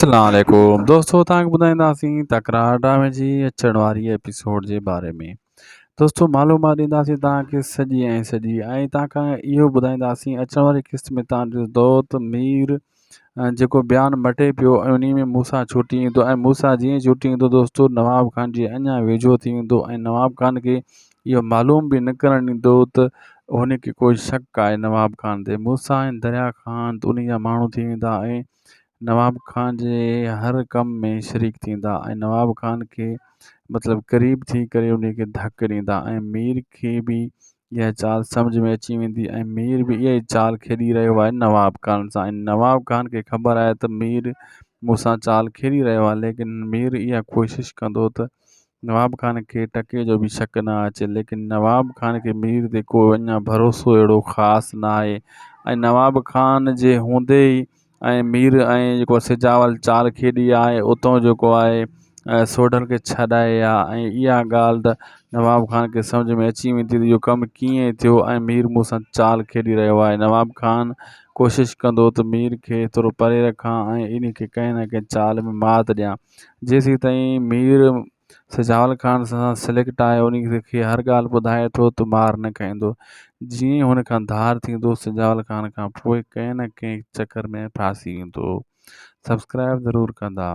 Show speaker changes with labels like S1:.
S1: अस्सलामुअलैकुम दोस्तों, तव्हांखे ॿुधाईंदासीं तकरार ड्रामे जी अचण वारी एपिसोड जे बारे में। दोस्तों, मालूमात ॾींदासीं तव्हांखे सॼी ऐं तव्हांखां इहो ॿुधाईंदासीं अचण वारी क़िस्त में तव्हां ॾिसंदो त मीर जेको बयानु मटे पियो ऐं उन में मूसा छुटी ईंदो ऐं मूसा जीअं छुटी ईंदो दोस्तों, नवाब खान जी अञा वेझो थी वेंदो ऐं नवाब खान खे इहो मालूम बि न करणु ॾींदो त हुनखे कोई शक आहे नवाब खान ते। मूसा ऐं दरिया खान त उन जा माण्हू थी वेंदा ऐं नवाब खान जे हर कम में शरीक थींदा ऐं नवाब खान खे मतिलबु क़रीब थी करे उन खे धकु ॾींदा ऐं मीर खे बि इहा चाल सम्झ में अची वेंदी ऐं मीर बि इहा ई चाल खेॾी रहियो आहे नवाब खान सां। ऐं नवाब खान खे ख़बर आहे त मीर मूंसां चाल खेॾी रहियो आहे, लेकिन मीर इहा कोशिशि कंदो त नवाब खान खे टके जो बि शक न अचे, लेकिन नवाब खान खे मीर ते को अञा भरोसो अहिड़ो ख़ासि न आहे। ऐं नवाब खान जे हूंदे ई ऐं मीर ऐं जेको सिजावल चाल खेॾी आहे उतां जेको आहे सोढर खे छॾाए आहे। ऐं इहा ॻाल्हि त नवाब खान खे सम्झ में अची वेंदी त इहो कमु कीअं थियो ऐं मीर मूंसां चाल खेॾी रहियो आहे। नवाब खान कोशिशि कंदो त मीर खे थोरो परे रखां ऐं इन खे कंहिं न कंहिं चाल में मात ॾियां। जेसीं ताईं मीर सिजावल खान सां सिलेक्ट आहे, उन खे हर ॻाल्हि ॿुधाए थो त मार न खाईंदो। जीअं हुन खां धार थींदो सिजावल खान खां पोइ कंहिं न कंहिं चकर में फासी वेंदो। सब्सक्राइब ज़रूरु कंदा।